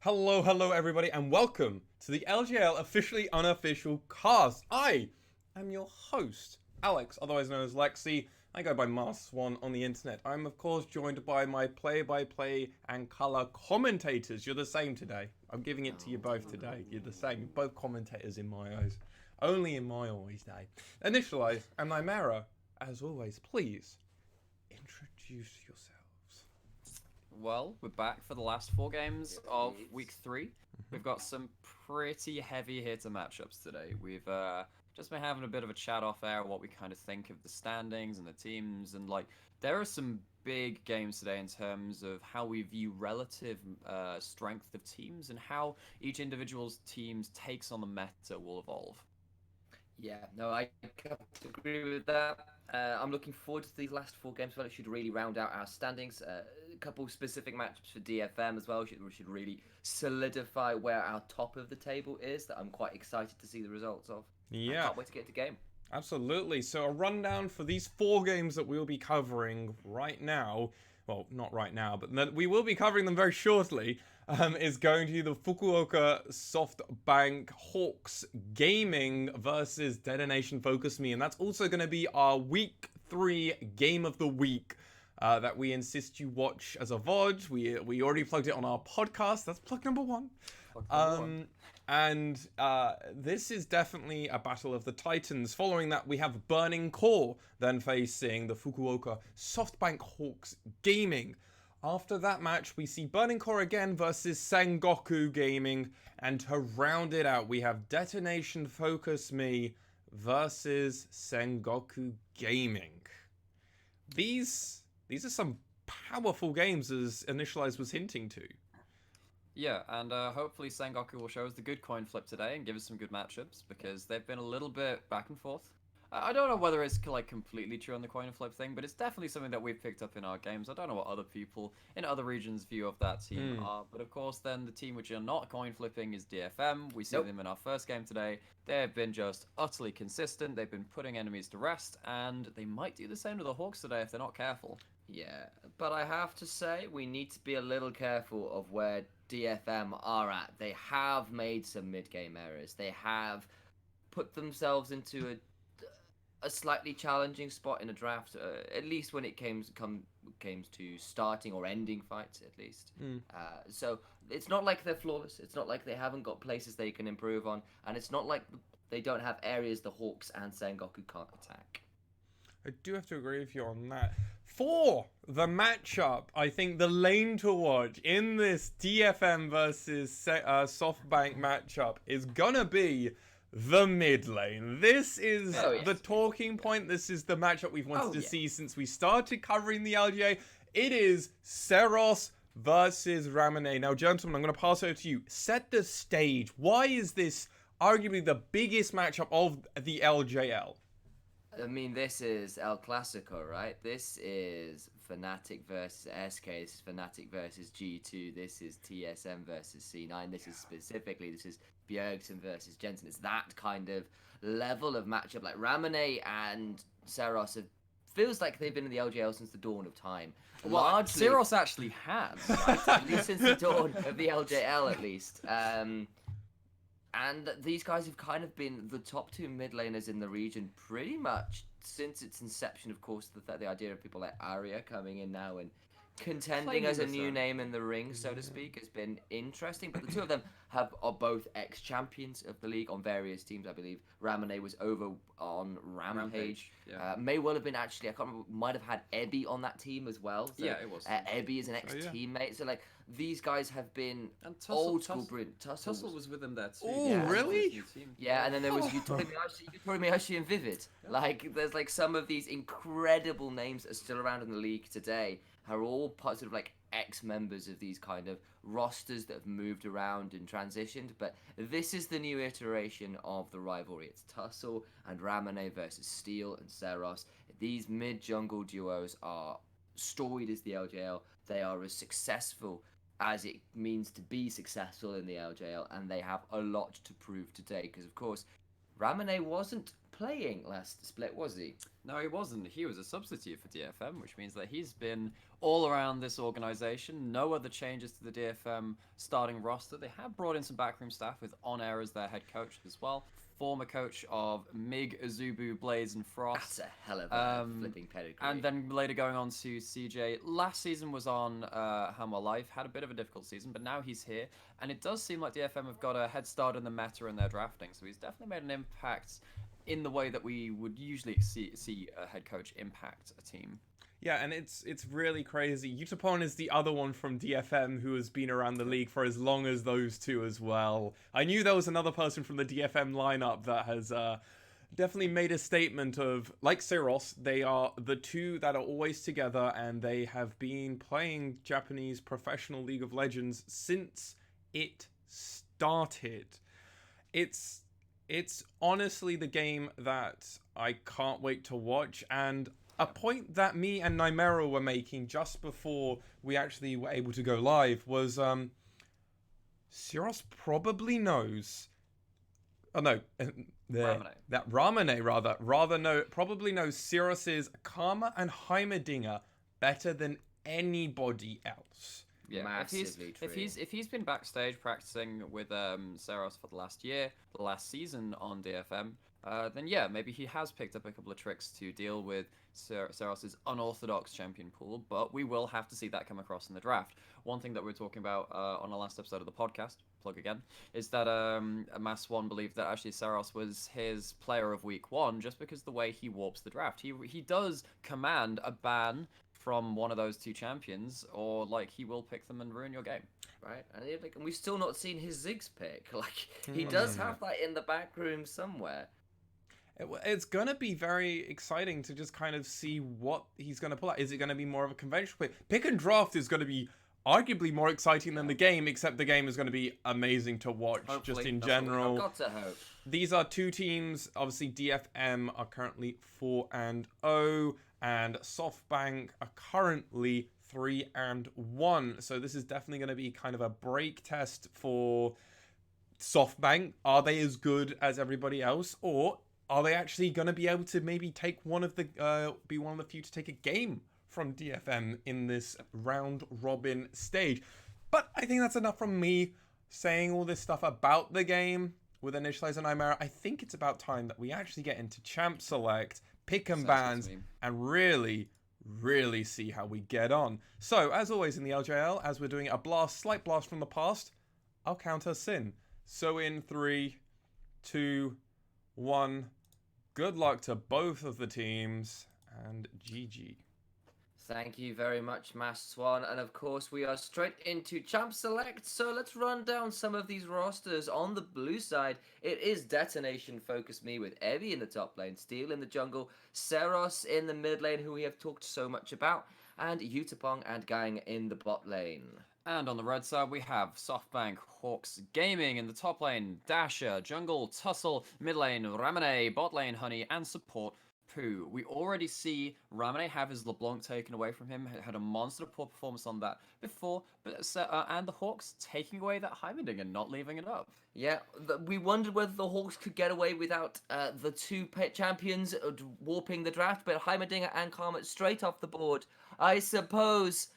Hello everybody, and welcome to the LJL officially unofficial cast. I am your host, Alex, otherwise known as Lexi. I go by Mars Swan on the internet. I'm of course joined by my play-by-play and color commentators. You're the same today. I'm giving it to you both today. You're the same. You're both commentators in my eyes. Only in my eyes, day. Initialize and Nymera, as always, please introduce yourselves. Well, we're back for the last four games of week 3. We've got some pretty heavy hitter matchups today. We've just been having a bit of a chat off air what we kind of think of the standings and the teams, and there are some big games today in terms of how we view relative strength of teams and how each individual's team's takes on the meta will evolve. Yeah, no, I can't agree with that. I'm looking forward to these last four games. Well, it should really round out our standings. A couple specific matchups for DFM as well. We should really solidify where our top of the table is. That I'm quite excited to see the results of. Yeah. I can't wait to get to game. Absolutely. So a rundown for these 4 games that we'll be covering right now. Well, not right now, but we will be covering them very shortly. Is going to be the Fukuoka SoftBank Hawks Gaming versus DetonatioN FocusMe, and that's also going to be our Week 3 Game of the Week that we insist you watch as a VOD. We already plugged it on our podcast. That's plug number 1. And this is definitely a battle of the titans. Following that, we have Burning Core then facing the Fukuoka SoftBank Hawks Gaming. After that match, we see Burning Core again versus Sengoku Gaming. And to round it out, we have DetonatioN FocusMe versus Sengoku Gaming. These are some powerful games, as Initialize was hinting to. Yeah, and hopefully Sengoku will show us the good coin flip today and give us some good matchups, because they've been a little bit back and forth. I don't know whether it's completely true on the coin flip thing, but it's definitely something that we've picked up in our games. I don't know what other people in other regions' view of that team are, but of course then the team which are not coin flipping is DFM. We see them in our first game today. They have been just utterly consistent. They've been putting enemies to rest, and they might do the same to the Hawks today if they're not careful. Yeah, but I have to say we need to be a little careful of where DFM are at. They have made some mid-game errors. They have put themselves into a slightly challenging spot in a draft, at least when it came to starting or ending fights, at least. So it's not like they're flawless. It's not like they haven't got places they can improve on, and it's not like they don't have areas the Hawks and Sengoku can't attack. I do have to agree with you on that. For the matchup, I think the lane to watch in this DFM versus SoftBank matchup is gonna be the mid lane. This is the talking point. This is the matchup we've wanted to see since we started covering the LGA. It is Seros versus Ramane. Now, gentlemen, I'm going to pass over to you. Set the stage. Why is this arguably the biggest matchup of the LJL? I mean, this is El Clasico, right? This is Fnatic versus SK. This is Fnatic versus G2. This is TSM versus C9. This is Bjergsen versus Jensen. It's that kind of level of matchup. Like Ramane and Seros feels like they've been in the LJL since the dawn of time. Well, Seros actually has. Right? At least since the dawn of the LJL, at least. And these guys have kind of been the top 2 mid laners in the region pretty much since its inception. Of course, the idea of people like Arya coming in now and contending as a new name in the ring, so to speak, has been interesting. But the two of them are both ex-champions of the league on various teams. I believe Ramane was over on Rampage. May well have been actually, I can't remember, might have had Ebby on that team as well. So, yeah, it was. Ebby is an ex-teammate. So these guys have been old school brilliant. Tussle was with them there too. Oh, really? Yeah, and then there was Yutori and Vivid. There's some of these incredible names that are still around in the league today are all sort of ex-members of these kind of rosters that have moved around and transitioned. But this is the new iteration of the rivalry. It's Tussle and Ramane versus Steel and Seros. These mid-jungle duos are storied as the LJL. They are as successful as it means to be successful in the LJL, and they have a lot to prove today. Because, of course, Ramane wasn't playing last split, was he? No, he wasn't. He was a substitute for DFM, which means that he's been all around this organization. No other changes to the DFM starting roster. They have brought in some backroom staff with On Air as their head coach as well. Former coach of Mig, Azubu, Blaze, and Frost. That's a hell of a flipping pedigree. And then later going on to CJ. Last season was on Hanwha Life. Had a bit of a difficult season, but now he's here. And it does seem like DFM have got a head start in the meta in their drafting. So he's definitely made an impact in the way that we would usually see a head coach impact a team. Yeah, and it's really crazy. Utapon is the other one from DFM who has been around the league for as long as those two as well. I knew there was another person from the DFM lineup that has definitely made a statement of, like Syros, they are the two that are always together, and they have been playing Japanese professional League of Legends since it started. It's honestly the game that I can't wait to watch, and a point that me and Nymera were making just before we actually were able to go live was Syros probably knows. Oh no, Ramane probably knows Syros's Karma and Heimerdinger better than anybody else. Yeah, Massively true. If he's been backstage practicing with Saros for the last season on DFM, then yeah, maybe he has picked up a couple of tricks to deal with Saros's unorthodox champion pool, but we will have to see that come across in the draft. One thing that we were talking about on our last episode of the podcast, plug again, is that Mass One believed that actually Saros was his player of week one just because the way he warps the draft. He does command a ban from one of those two champions, or like he will pick them and ruin your game. Right, and we've still not seen his Ziggs pick. Like, he does have that in the back room somewhere. It's going to be very exciting to just kind of see what he's going to pull out. Is it going to be more of a conventional pick? Pick and draft is going to be arguably more exciting than the game, except the game is going to be amazing to watch. Hopefully, just in that's what general. I've got to hope. These are two teams. Obviously, DFM are currently 4-0, and SoftBank are currently 3-1. So this is definitely going to be kind of a break test for SoftBank. Are they as good as everybody else, or are they actually going to be able to maybe take one of the be one of the few to take a game from DFM in this round robin stage? But I think that's enough from me saying all this stuff about the game with Initializer Nymera. I think it's about time that we actually get into Champ Select, pick and bans, and really see how we get on. So, as always in the LJL, as we're doing a slight blast from the past, I'll count us in. So in 3, 2, 1, good luck to both of the teams, and GG. Thank you very much, Mass Swan. And of course, we are straight into Champ Select. So let's run down some of these rosters. On the blue side, it is DetonatioN FocusMe with Evie in the top lane, Steel in the jungle, Seros in the mid lane, who we have talked so much about, and Utapong and Gang in the bot lane. And on the red side, we have SoftBank Hawks Gaming in the top lane, Dasher, jungle, Tussle, mid lane, Ramane, bot lane, Honey, and support, Pooh. We already see Ramane have his LeBlanc taken away from him, had a monster poor performance on that before, but and the Hawks taking away that Heimerdinger and not leaving it up. Yeah, we wondered whether the Hawks could get away without the two pet champions warping the draft, but Heimerdinger and Karma straight off the board. I suppose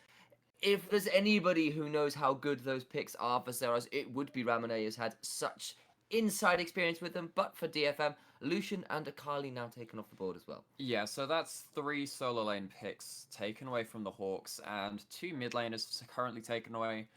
if there's anybody who knows how good those picks are for Seros, it would be Ramane, who's had such inside experience with them, but for DFM, Lucian and Akali now taken off the board as well. Yeah, so that's 3 solo lane picks taken away from the Hawks, and 2 mid laners currently taken away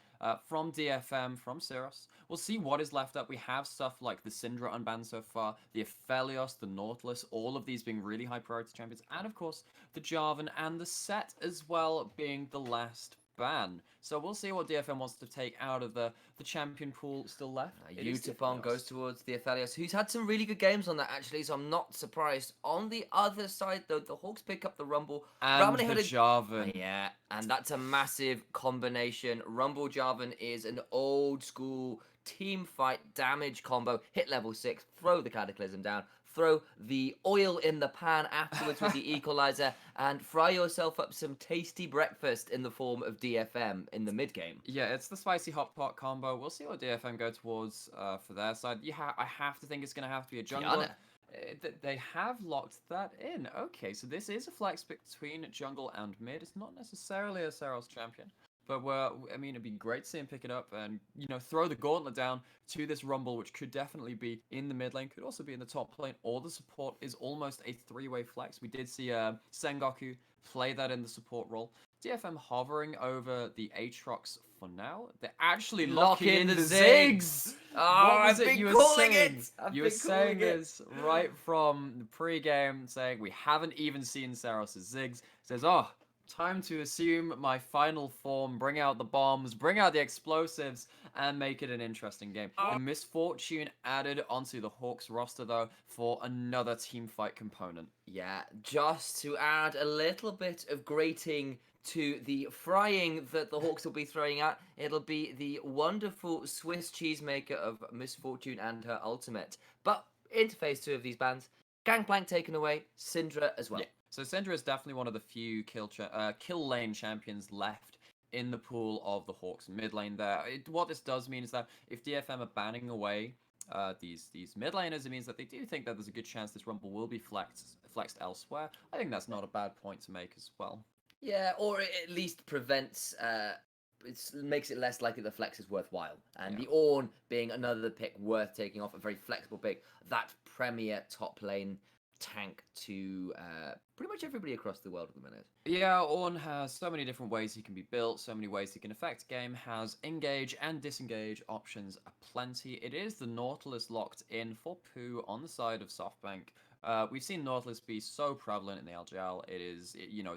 from DFM, from Syros. We'll see what is left up. We have stuff like the Syndra unbanned so far, the Aphelios, the Nautilus, all of these being really high priority champions, and of course, the Jarvan and the Set as well being the last ban. So we'll see what DFM wants to take out of the champion pool still left. Utapong goes towards the Aphelios, who's had some really good games on that actually, so I'm not surprised. On the other side though, the Hawks pick up the Rumble. And the Jarvan. Yeah, and that's a massive combination. Rumble Jarvan is an old school team fight damage combo. Hit level 6, throw the Cataclysm down, throw the oil in the pan afterwards with the equalizer, and fry yourself up some tasty breakfast in the form of DFM in the mid game. Yeah, it's the spicy hot pot combo. We'll see what DFM go towards for their side. I have to think it's going to have to be a jungler. They have locked that in. Okay, so this is a flex between jungle and mid. It's not necessarily a Saros champion, but I mean, it'd be great to see him pick it up and, throw the gauntlet down to this Rumble, which could definitely be in the mid lane, could also be in the top lane, or the support is almost a three-way flex. We did see Sengoku play that in the support role. DFM hovering over the Aatrox for now. They're actually locking in the Ziggs! Oh, What was I've it been you were calling saying? it! I've You were been saying calling it. this right from the pre-game, saying we haven't even seen Saros' Ziggs. Says, oh, time to assume my final form, bring out the bombs, bring out the explosives, and make it an interesting game. The Misfortune added onto the Hawks roster, though, for another team fight component. Yeah, just to add a little bit of grating to the frying that the Hawks will be throwing out, it'll be the wonderful Swiss cheesemaker of Misfortune and her ultimate. But into phase 2 of these bans, Gangplank taken away, Syndra as well. Yeah. So Syndra is definitely one of the few kill lane champions left in the pool of the Hawks mid lane there. What this does mean is that if DFM are banning away these mid laners, it means that they do think that there's a good chance this Rumble will be flexed elsewhere. I think that's not a bad point to make as well. Yeah, or it at least prevents, makes it less likely the flex is worthwhile. And the Ornn being another pick worth taking off, a very flexible pick, that premier top lane tank to pretty much everybody across the world at the minute. Yeah, Ornn has so many different ways he can be built, so many ways he can affect game, has engage and disengage options aplenty. It is the Nautilus locked in for Pooh on the side of SoftBank. We've seen Nautilus be so prevalent in the LJL. It's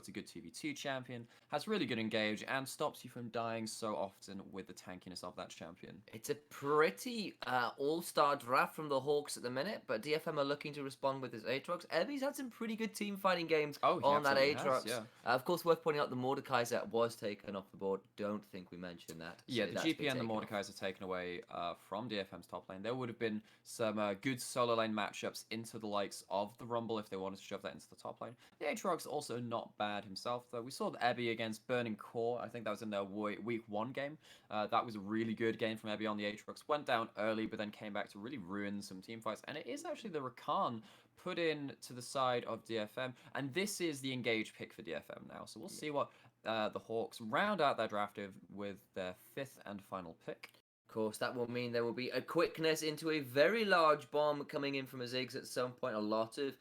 a good 2v2 champion, has really good engage, and stops you from dying so often with the tankiness of that champion. It's a pretty all-star draft from the Hawks at the minute, but DFM are looking to respond with his Aatrox. Ebby's had some pretty good team fighting games on that Aatrox. Yeah. Of course, worth pointing out the Mordekaiser was taken off the board. Don't think we mentioned that. Yeah, So the that's GP been and the taken off. Mordekaiser taken away from DFM's top lane. There would have been some good solo lane matchups into the likes of the Rumble if they wanted to shove that into the top lane. The Aatrox also not bad himself, though. We saw the Ebby against Burning Core. I think that was in their week 1 game. That was a really good game from Ebby on the Aatrox. Went down early, but then came back to really ruin some team fights. And it is actually the Rakan put in to the side of DFM. And this is the engage pick for DFM now. So we'll see what the Hawks round out their draft with their 5th and final pick. Of course, that will mean there will be a quickness into a very large bomb coming in from a Ziggs at some point. A lot of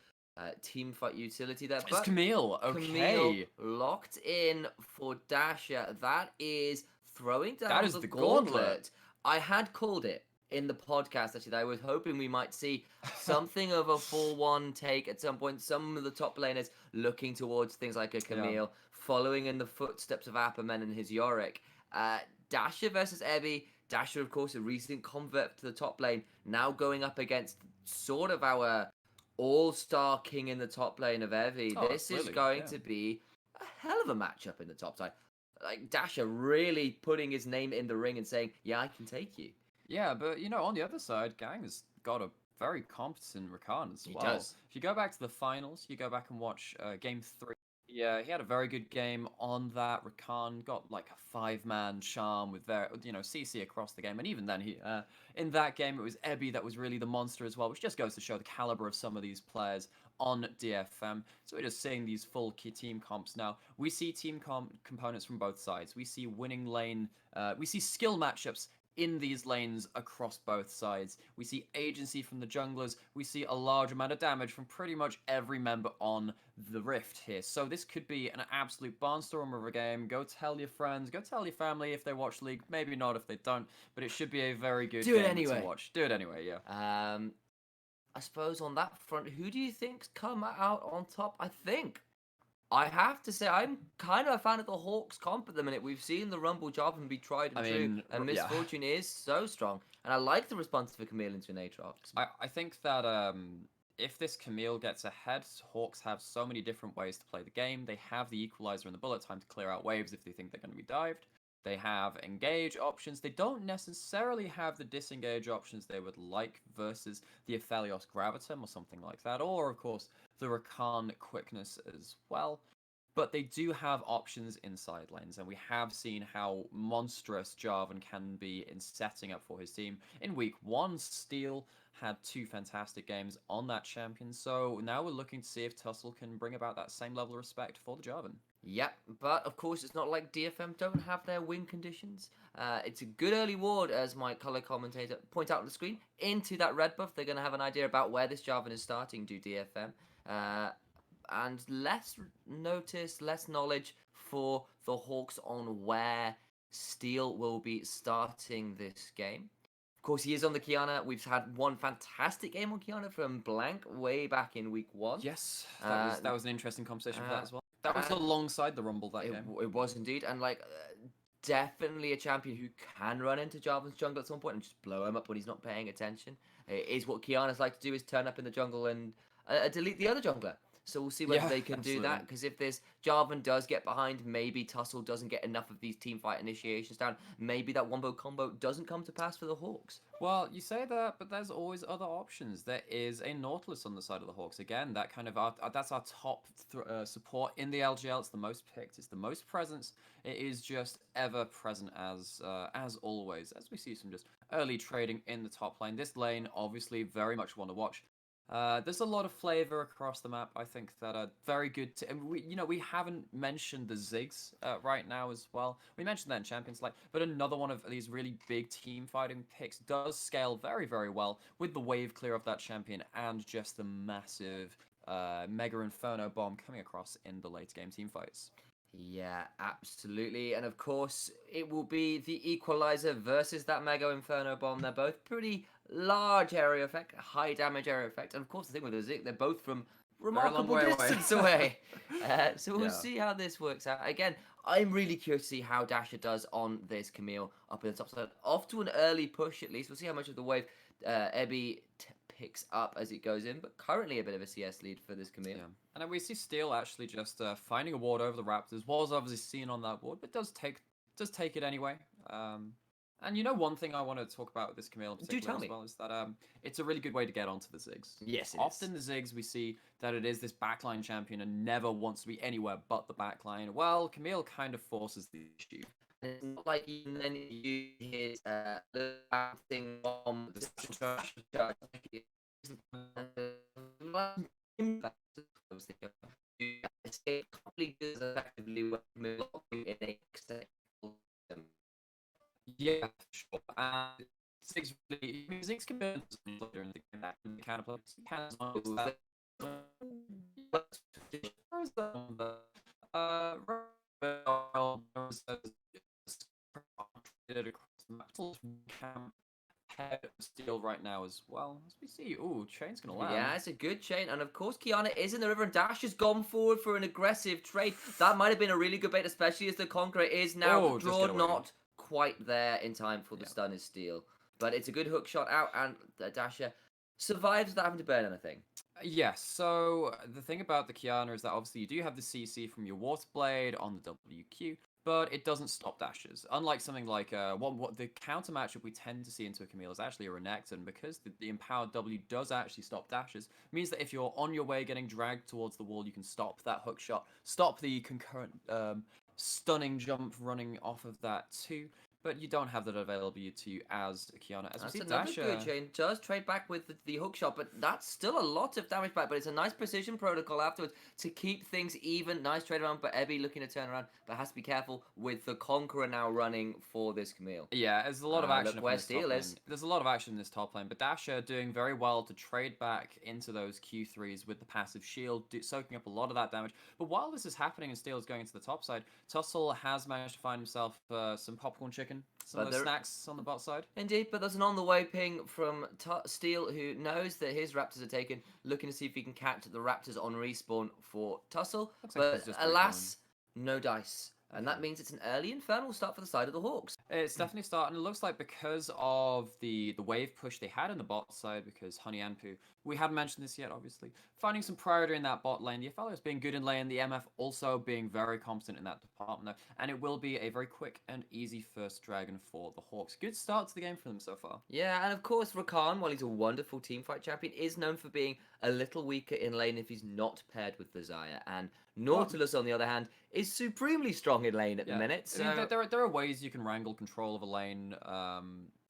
team fight utility there. It's Camille. Okay. Camille locked in for Dasher. That is throwing down That is the gauntlet. I had called it in the podcast, actually, that I was hoping we might see something of a full one take at some point. Some of the top laners looking towards things like a Camille, following in the footsteps of Apperman and his Yorick. Dasher versus Ebby. Dasher, of course, a recent convert to the top lane, now going up against sort of our all-star king in the top lane of Evie. This is going to be a hell of a matchup in the top side. Like, Dasher really putting his name in the ring and saying, yeah, I can take you. Yeah, but, on the other side, Gang has got a very competent Rakan as well. He does. If you go back to the finals, you go back and watch Game 3. Yeah, he had a very good game on that. Rakan got like a 5-man charm with CC across the game. And even then, in that game, it was Ebby that was really the monster as well, which just goes to show the caliber of some of these players on DFM. So we're just seeing these full key team comps now. We see team components from both sides. We see winning lane, we see skill matchups in these lanes across both sides. We see agency from the junglers. We see a large amount of damage from pretty much every member on the Rift here. So this could be an absolute barnstormer of a game. Go tell your friends, go tell your family if they watch League. Maybe not if they don't, but it should be a very good game to watch. Do it anyway, yeah. I suppose on that front, who do you think's come out on top? I have to say, I'm kind of a fan of the Hawks comp at the minute. We've seen the Rumble job and be tried and true, and Misfortune is so strong. And I like the response for Camille into an Aatrox. I think that if this Camille gets ahead, Hawks have so many different ways to play the game. They have the equalizer and the bullet time to clear out waves if they think they're going to be dived. They have engage options. They don't necessarily have the disengage options they would like versus the Aphelios Gravitum or something like that. Or, of course, the Rakan quickness as well. But they do have options in side lanes, and we have seen how monstrous Jarvan can be in setting up for his team. In week 1, Steel had 2 fantastic games on that champion, so now we're looking to see if Tussle can bring about that same level of respect for the Jarvan. Yep, but of course it's not like DFM don't have their win conditions. It's a good early ward, as my colour commentator point out on the screen, into that red buff. They're going to have an idea about where this Jarvan is starting, do DFM. And less notice, less knowledge for the Hawks on where Steel will be starting this game. Of course, he is on the Kiana. We've had one fantastic game on Kiana from Blank way back in week 1. Yes, that was an interesting conversation for that as well. That was alongside the Rumble that game. It was indeed, and like definitely a champion who can run into Jarvan's jungle at some point and just blow him up when he's not paying attention. It is what Kiana's like to do, is turn up in the jungle and delete the other jungler. So we'll see whether they can do that, because if this Jarvan does get behind, maybe Tussle doesn't get enough of these team fight initiations down. Maybe that wombo combo doesn't come to pass for the Hawks. Well, you say that, but there's always other options. There is a Nautilus on the side of the Hawks. Again, that kind of that's our top support in the LJL. It's the most picked. It's the most presence. It is just ever present as always. As we see some just early trading in the top lane. This lane, obviously, very much one to watch. There's a lot of flavor across the map. I think that are very good. We haven't mentioned the Ziggs right now as well. We mentioned that in Champions League, but another one of these really big team fighting picks does scale very, very well with the wave clear of that champion and just the massive Mega Inferno bomb coming across in the late game team fights. Yeah, absolutely. And of course, it will be the Equalizer versus that Mega Inferno bomb. They're both pretty large area effect, high damage area effect. And of course, the thing with the Zig, they're both from remarkable distance away. So we'll see how this works out. Again, I'm really curious to see how Dasher does on this Camille up in the top side. Off to an early push, at least. We'll see how much of the wave Ebby picks up as it goes in, but currently a bit of a CS lead for this Camille. Yeah. And then we see Steel actually just finding a ward over the Raptors. Was obviously seen on that ward, but does take it anyway. And one thing I want to talk about with this Camille in particular as well is that it's a really good way to get onto the Ziggs. Yes, it Often the Ziggs, we see that it is this backline champion and never wants to be anywhere but the backline. Well, Camille kind of forces the issue. It's not like he then use his thing on the Yeah, sure. And Ziggs really, Ziggs can be during the game that kind of plays. Steel right now as well. As we see, chain's gonna land. Yeah, it's a good chain, and of course Kiana is in the river, and Dash has gone forward for an aggressive trade. That might have been a really good bait, especially as the Conqueror is now drawn not quite there in time for the stun is Steel. But it's a good hook shot out, and Dasher survives without having to burn anything. Yes, so the thing about the Kiana is that obviously you do have the CC from your Water Blade on the WQ, but it doesn't stop dashes. Unlike something like what the counter matchup we tend to see into a Camille is actually a Renekton, because the empowered W does actually stop dashes. It means that if you're on your way getting dragged towards the wall, you can stop that hook shot, stop the concurrent stunning jump running off of that too. But you don't have that available to you as Kiana. As that's we see another Dasher good chain. Does trade back with the hook shot, but that's still a lot of damage back. But it's a nice precision protocol afterwards to keep things even. Nice trade around, but Ebby looking to turn around, but has to be careful with the Conqueror now running for this Camille. Yeah, there's a lot of action. Look where Steel is. There's a lot of action in this top lane, but Dasher doing very well to trade back into those Q3s with the passive shield, soaking up a lot of that damage. But while this is happening and Steel is going into the top side, Tussle has managed to find himself some popcorn chicken. Some of those snacks on the bot side. Indeed, but there's an on-the-way ping from Steel, who knows that his Raptors are taken, looking to see if he can catch the Raptors on respawn for Tussle. But alas, no dice. And that means it's an early Infernal start for the side of the Hawks. It's definitely starting. It looks like because of the wave push they had in the bot side, because Honey and Poo, we haven't mentioned this yet, obviously, finding some priority in that bot lane. The FL is being good in lane. The MF also being very competent in that department there. And it will be a very quick and easy first dragon for the Hawks. Good start to the game for them so far. Yeah, and of course, Rakan, while he's a wonderful teamfight champion, is known for being a little weaker in lane if he's not paired with the Xayah. And Nautilus, on the other hand, is supremely strong in lane at the minute. So I mean, there are ways you can wrangle control of a lane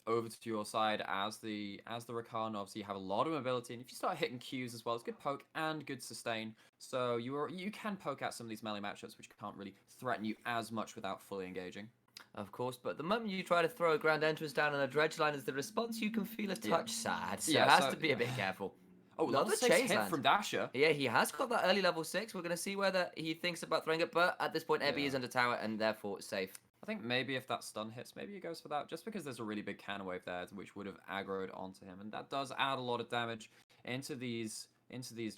over to your side as the Rakan. Obviously, you have a lot of mobility, and if you start hitting Qs as well, it's good poke and good sustain. So you can poke at some of these melee matchups, which can't really threaten you as much without fully engaging. Of course, but the moment you try to throw a Grand Entrance down on a dredge line as the response, you can feel a touch sad. So it has to be a bit careful. Oh, level 6 hit from Dasher. Yeah, he has got that early level 6. We're going to see whether he thinks about throwing it, but at this point, Ebby is under tower and therefore safe. I think maybe if that stun hits, maybe he goes for that, just because there's a really big cannon wave there, which would have aggroed onto him, and that does add a lot of damage into these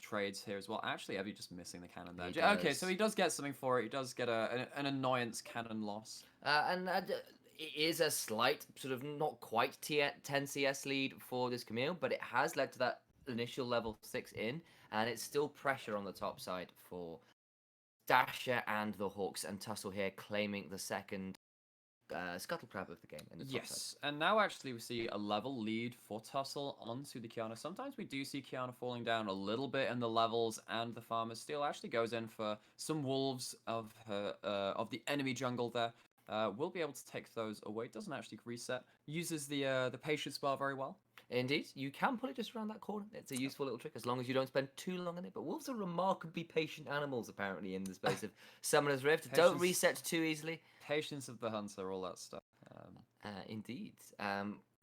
trades here as well. Actually, Ebby just missing the cannon there. Okay, so he does get something for it. He does get an annoyance cannon loss. It is a slight, sort of not quite 10 CS lead for this Camille, but it has led to that initial level 6 in, and it's still pressure on the top side for Dasher and the Hawks, and Tussle here claiming the second scuttle crab of the game. In the top side. And now actually we see a level lead for Tussle onto the Kiana. Sometimes we do see Kiana falling down a little bit in the levels, and the Farmer still actually goes in for some wolves of the enemy jungle there. Will be able to take those away. Doesn't actually reset. Uses the patience bar very well. Indeed, you can pull it just around that corner. It's a useful little trick as long as you don't spend too long on it. But wolves are remarkably patient animals, apparently, in the space of Summoner's Rift. Don't reset too easily. Patience of the hunter, all that stuff. Indeed.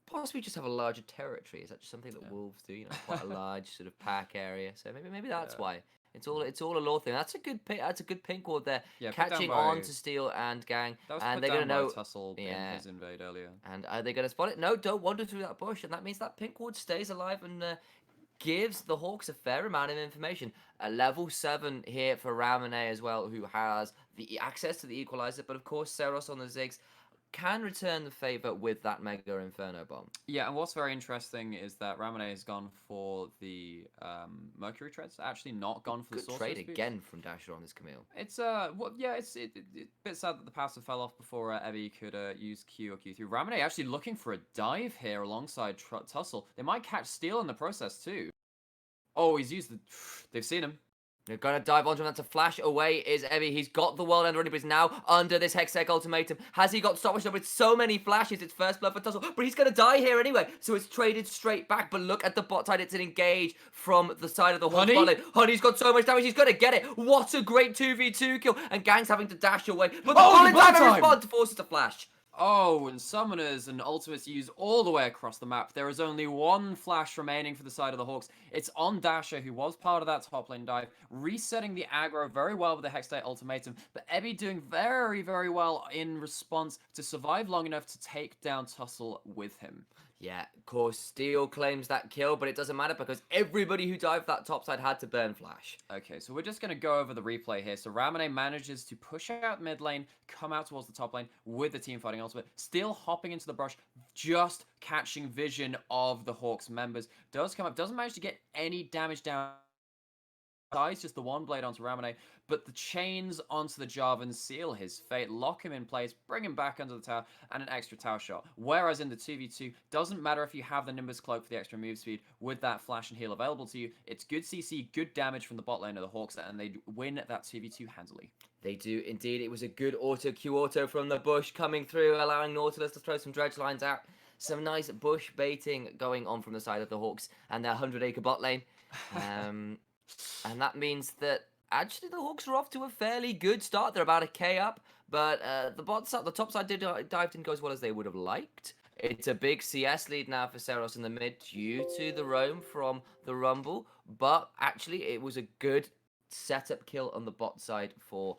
Possibly just have a larger territory. Is that just something that wolves do? You know, quite a large sort of pack area. So maybe that's why. It's all a lore thing. That's a good pink ward there. Yeah, catching on to Steel and Gang, and they're gonna know. Tussle in his invade earlier. And are they gonna spot it? No, don't wander through that bush, and that means that pink ward stays alive and gives the Hawks a fair amount of information. A level 7 here for Ramone as well, who has the access to the equalizer, but of course Seros on the Ziggs can return the favor with that Mega Inferno Bomb. Yeah, and what's very interesting is that Ramone has gone for the Mercury Treads, actually not gone for the Sorcerer's Good trade Boots. again from Dasher on this Camille. It's it's a bit sad that the passive fell off before Evie could use Q or Q3. Ramone actually looking for a dive here alongside Tussle. They might catch Steel in the process too. Oh, he's used the... They've seen him. They're going to dive onto him. That's a flash away is Evie. He's got the world end already, but he's now under this Hextech ultimatum. Has he got stopwatch with so many flashes? It's first blood for Tussle, but he's going to die here anyway. So it's traded straight back. But look at the bot side. It's an engage from the side of the Hawks bot lane. Honey's got so much damage. He's going to get it. What a great 2v2 kill. And Gang's having to dash away. But the bullet time response to force it to flash. Oh, and Summoners and Ultimates used all the way across the map. There is only one flash remaining for the side of the Hawks. It's on Dasher, who was part of that top lane dive, resetting the aggro very well with the Hextech ultimatum, but Ebby doing very, very well in response to survive long enough to take down Tussle with him. Yeah, of course, Steel claims that kill, but it doesn't matter because everybody who dived that top side had to burn flash. Okay, so we're just going to go over the replay here. So Ramone manages to push out mid lane, come out towards the top lane with the team fighting ultimate, still hopping into the brush, just catching vision of the Hawks members. Does come up, doesn't manage to get any damage down. Dies just the one blade onto Ramone, but the chains onto the Jarvan seal his fate, lock him in place, bring him back under the tower, and an extra tower shot. Whereas in the 2v2, doesn't matter if you have the Nimbus Cloak for the extra move speed with that flash and heal available to you. It's good CC, good damage from the bot lane of the Hawks, and they win that 2v2 handily. They do indeed. It was a good Q auto from the bush coming through, allowing Nautilus to throw some dredge lines out. Some nice bush baiting going on from the side of the Hawks and their 100-acre bot lane. And that means that actually the Hawks are off to a fairly good start. They're about a K up, but the top side didn't go as well as they would have liked. It's a big CS lead now for Seros in the mid due to the roam from the Rumble, but actually it was a good setup kill on the bot side for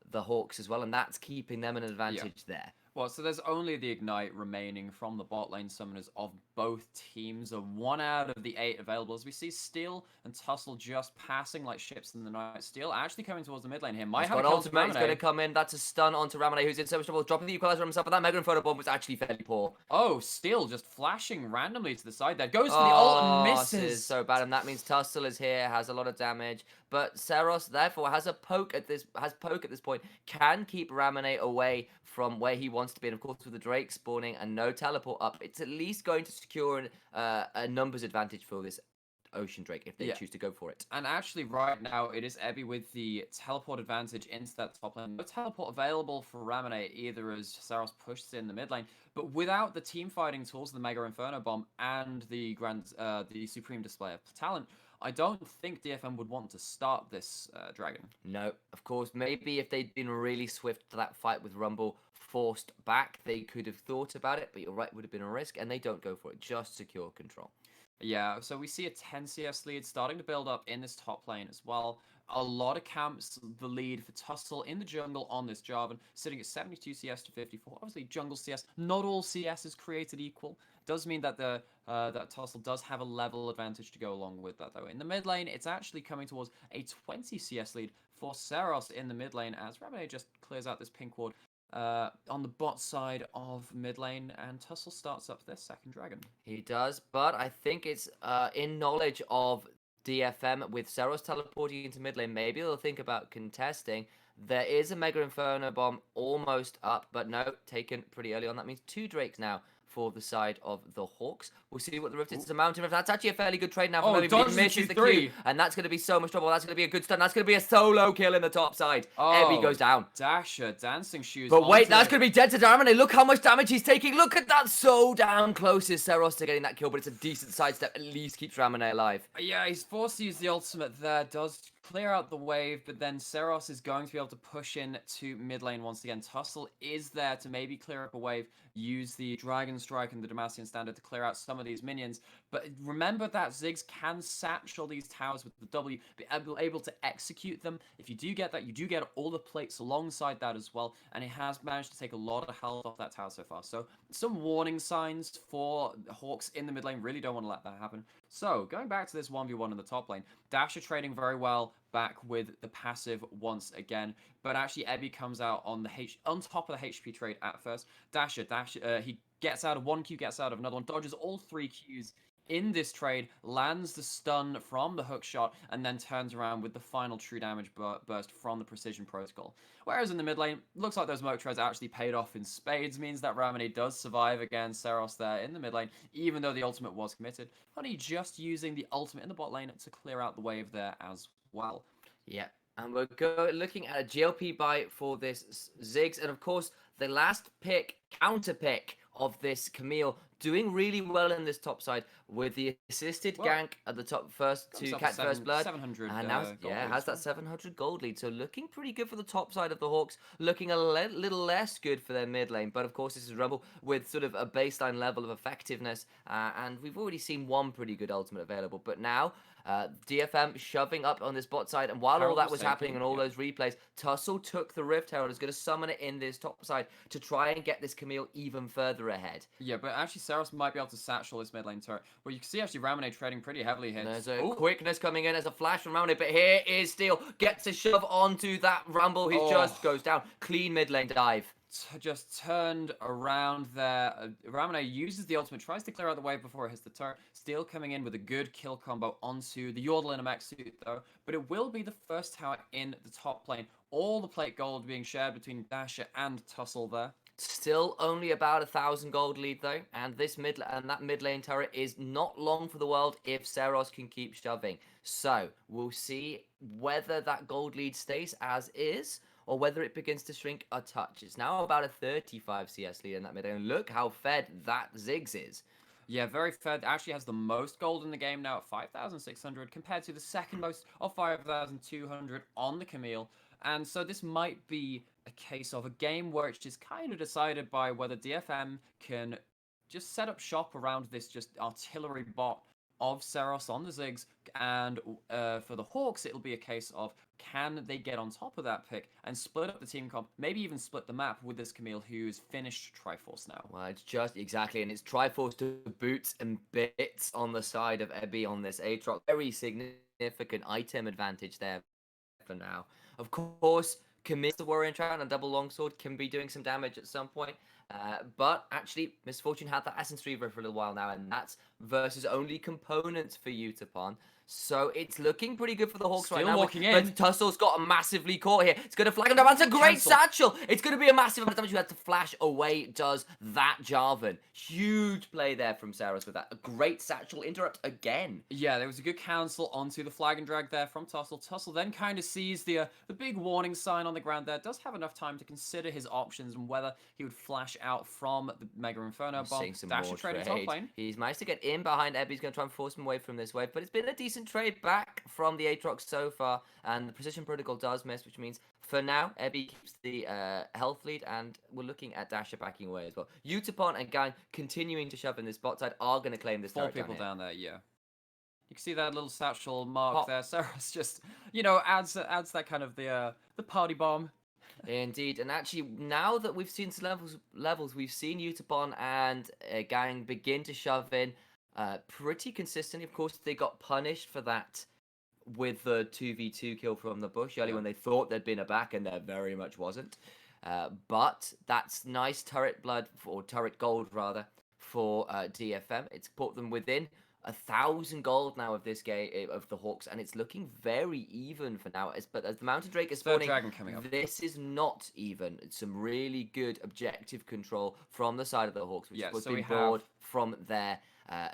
the Hawks as well, and that's keeping them an advantage there. Well, so there's only the Ignite remaining from the bot lane summoners of both teams. 1 out of the 8 available. As we see Steel and Tussle just passing like ships in the night. Steel actually coming towards the mid lane here. Might have ultimate. He's going to come in. That's a stun onto Ramone, who's in so much trouble. Dropping the equalizer on himself, but that Mega Inferno Bomb was actually fairly poor. Oh, Steel just flashing randomly to the side there. Goes for the ult and misses. This is so bad, and that means Tussle is here, has a lot of damage, but Seros therefore has poke at this point, can keep Ramune away from where he wants to be, and of course with the Drake spawning and no teleport up, it's at least going to secure a numbers advantage for this Ocean Drake if they choose to go for it. And actually right now it is Ebby with the teleport advantage into that top lane. No teleport available for Ramune either as Saros pushes in the mid lane, but without the team fighting tools, the Mega Inferno Bomb and the Supreme Display of Talent, I don't think DFM would want to start this dragon. No, of course, maybe if they'd been really swift to that fight with Rumble, forced back, they could have thought about it, but you're right, it would have been a risk, and they don't go for it, just secure control. Yeah, so we see a 10 CS lead starting to build up in this top lane as well. A lot of camps, the lead for Tussle in the jungle on this Jarvan, sitting at 72 CS to 54. Obviously, jungle CS, not all CS is created equal. Does mean that that Tussle does have a level advantage to go along with that, though. In the mid lane, it's actually coming towards a 20 CS lead for Seros in the mid lane, as Ramune just clears out this pink ward on the bot side of mid lane, and Tussle starts up their second dragon. He does, but I think it's in knowledge of DFM with Seros teleporting into mid lane. Maybe they'll think about contesting. There is a Mega Inferno Bomb almost up, but no, taken pretty early on. That means 2 Drakes now for the side of the Hawks. We'll see what the Rift is. It's a Mountain Rift. That's actually a fairly good trade now. Oh, He misses the Q, and that's going to be so much trouble. That's going to be a good stun. That's going to be a solo kill in the top side. Ebby goes down. Dasher, dancing shoes. But wait, that's going to be dead to Darmane. Look how much damage he's taking. Look at that. So damn close is Seros to getting that kill, but it's a decent sidestep. At least keeps Ramune alive. Yeah, he's forced to use the ultimate there. Does clear out the wave, but then Seros is going to be able to push in to mid lane once again. Tussle is there to maybe clear up a wave, use the Dragon Strike and the DetonatioN standard to clear out some of these minions. But remember that Ziggs can satchel these towers with the W, be able to execute them. If you do get that, you do get all the plates alongside that as well, and it has managed to take a lot of health off that tower so far. So some warning signs for Hawks in the mid lane. Really don't want to let that happen. So going back to this 1v1 in the top lane, Dasher trading very well back with the passive once again, but actually Ebby comes out on top of the HP trade at first. Dasher, he gets out of one Q, gets out of another one, dodges all 3 Qs in this trade, lands the stun from the hook shot, and then turns around with the final true damage burst from the precision protocol. Whereas in the mid lane, looks like those Merc trades actually paid off in spades, means that Ramune does survive against Seros there in the mid lane, even though the ultimate was committed. Honey just using the ultimate in the bot lane to clear out the wave there as well. Yeah, and we're looking at a GLP buy for this Ziggs, and of course, the last counter pick of this Camille, doing really well in this top side with the assisted gank at the top first to catch first blood. 700 and now has that 700 gold lead, so looking pretty good for the top side of the Hawks, looking a little less good for their mid lane, but of course this is Rumble with sort of a baseline level of effectiveness, and we've already seen one pretty good ultimate available, but now DFM shoving up on this bot side, and while all that was happening and all those replays, Tussle took the Rift Herald, is going to summon it in this top side to try and get this Camille even further ahead. Yeah, but actually Seros might be able to satchel this mid lane turret. Well, you can see actually Ramune trading pretty heavily here. There's a quickness coming in as a flash from Ramune, but here is Steel, gets a shove onto that Rumble, he just goes down. Clean mid lane dive. Just turned around there. Ramune uses the ultimate, tries to clear out the wave before it hits the turret. Steel coming in with a good kill combo onto the Yordle in a mech suit though. But it will be the first tower in the top lane. All the plate gold being shared between Dasher and Tussle there. Still only about 1,000 gold lead though, and that mid lane turret is not long for the world if Seros can keep shoving. So we'll see whether that gold lead stays as is, or whether it begins to shrink a touch. It's now about a 35 CS lead in that mid lane. Look how fed that Ziggs is. Yeah, very fed. Actually has the most gold in the game now at 5,600 compared to the second most of 5,200 on the Camille. And so this might be a case of a game where it's just kind of decided by whether DFM can just set up shop around this just artillery bot of Seros on the Ziggs, and for the Hawks, it'll be a case of can they get on top of that pick and split up the team comp, maybe even split the map with this Camille who's finished Triforce now. Well, it's just exactly, and it's Triforce to boots and bits on the side of Ebby on this Aatrox. Very significant item advantage there for now. Of course, Camille, the Warrior Enchantment and Double Longsword can be doing some damage at some point. But actually, Misfortune had that Essence Reaver for a little while now, and that's versus only components for Utapon. So it's looking pretty good for the Hawks right Still now. walking But in. Tussle's got massively caught here. It's going to flag him down. That's a great Cancel. satchel. It's going to be a massive amount of damage. You had to flash away. Does that Jarvan. Huge play there from Saros with that. A great satchel interrupt again. Yeah, there was a good cancel onto the flag and drag there from Tussle. Tussle then kind of sees the big warning sign on the ground there. Does have enough time to consider his options and whether he would flash out from the Mega Inferno bomb. Seeing some Dash more and trade trade. top lane. He's managed to get in behind Ebby. He's going to try and force him away from this wave. But it's been a decent trade back from the Aatrox so far. And the Precision Protocol does miss, which means for now, Ebby keeps the health lead. And we're looking at Dasher backing away as well. Utapon and Gang continuing to shove in this bot side are going to claim this 4 turret people down there, yeah. You can see that little satchel mark Pop. there. Saros just, adds that kind of the party bomb. Indeed, and actually, now that we've seen some levels, we've seen Utapon and Gang begin to shove in pretty consistently. Of course, they got punished for that with the 2v2 kill from the bush earlier when they thought there'd been a back, and there very much wasn't. But that's nice turret blood, or turret gold rather, for DFM. It's put them within 1,000 gold now of this game of the Hawks, and it's looking very even for now. But as the Mountain Drake is spawning, dragon coming up. this is not even. It's some really good objective control from the side of the Hawks, which was being bored from their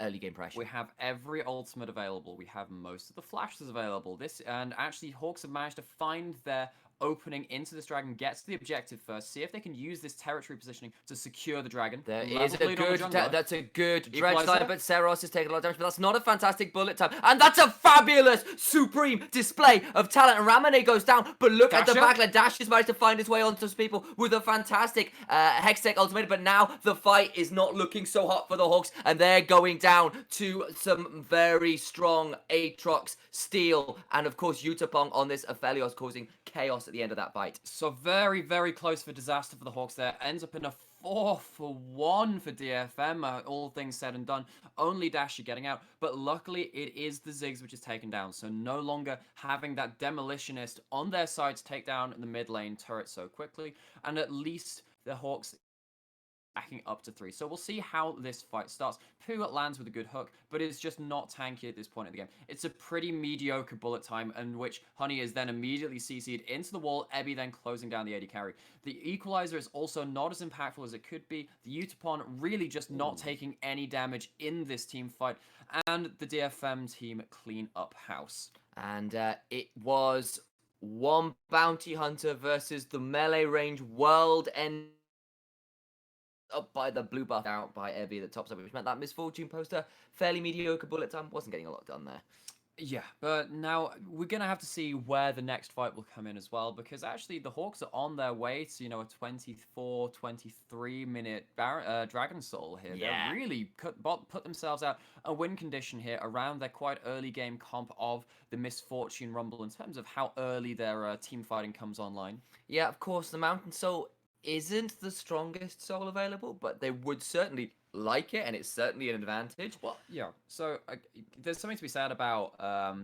early game pressure. We have every ultimate available. We have most of the flashes available. And actually, Hawks have managed to find their opening into this dragon, get to the objective first, see if they can use this territory positioning to secure the dragon. There is a good, that's a good dredge line, but Saros is taking a lot of damage, but that's not a fantastic bullet time, and that's a fabulous, supreme display of talent, and Ramane goes down, but look at the backline. Dash has managed to find his way onto people with a fantastic Hextech ultimate, but now the fight is not looking so hot for the Hawks, and they're going down to some very strong Aatrox steal, and of course Utapon on this Aphelios causing chaos at the end of that fight. So very, very close for disaster for the Hawks there. Ends up in a 4-for-1 for DFM, all things said and done. Only Dasher getting out, but luckily it is the Ziggs which is taken down, so no longer having that Demolitionist on their side to take down the mid lane turret so quickly, and at least the Hawks backing up to 3. So we'll see how this fight starts. Pooh lands with a good hook, but it's just not tanky at this point in the game. It's a pretty mediocre bullet time, in which Honey is then immediately CC'd into the wall, Ebby then closing down the AD carry. The equalizer is also not as impactful as it could be. The Utapon really just not taking any damage in this team fight, and the DFM team clean up house. And it was one bounty hunter versus the melee range world end up by the blue buff out by Ebby that tops up, which meant that Misfortune poster, fairly mediocre bullet time, wasn't getting a lot done there. Yeah, but now we're going to have to see where the next fight will come in as well, because actually the Hawks are on their way to, a 24, 23-minute Dragon Soul here. Yeah. They really put themselves out a win condition here around their quite early game comp of the Misfortune Rumble in terms of how early their team fighting comes online. Yeah, of course, the Mountain Soul isn't the strongest soul available, but they would certainly like it, and it's certainly an advantage. Well, yeah. So there's something to be said about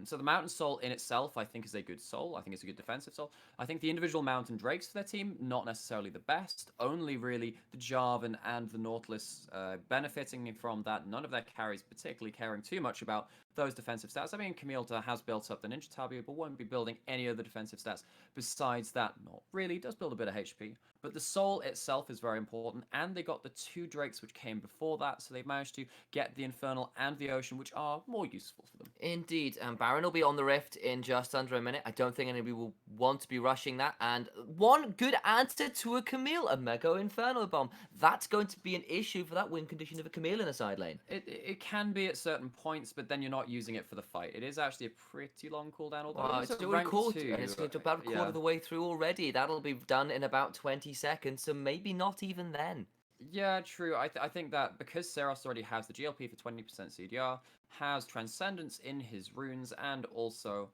so the Mountain Soul in itself, I think, is a good soul. I think it's a good defensive soul. I think the individual Mountain Drakes for their team, not necessarily the best. Only really the Jarvan and the Nautilus benefiting from that. None of their carries particularly caring too much about those defensive stats. I mean, Camille has built up the Ninja Tabi, but won't be building any other defensive stats besides that. Not really. Does build a bit of HP. But the soul itself is very important, and they got the 2 Drakes which came before that, so they've managed to get the Infernal and the Ocean, which are more useful for them. Indeed, and Baron will be on the Rift in just under a minute. I don't think anybody will want to be rushing that, and one good answer to a Camille, a Mega Inferno Bomb. That's going to be an issue for that win condition of a Camille in a side lane. It can be at certain points, but then you're not using it for the fight. It is actually a pretty long cooldown, although it's already caught, and it's about a quarter of the way through already. That'll be done in about 20 seconds, so maybe not even then. Yeah, true. I think that because Saros already has the GLP for 20% CDR, has Transcendence in his runes, and also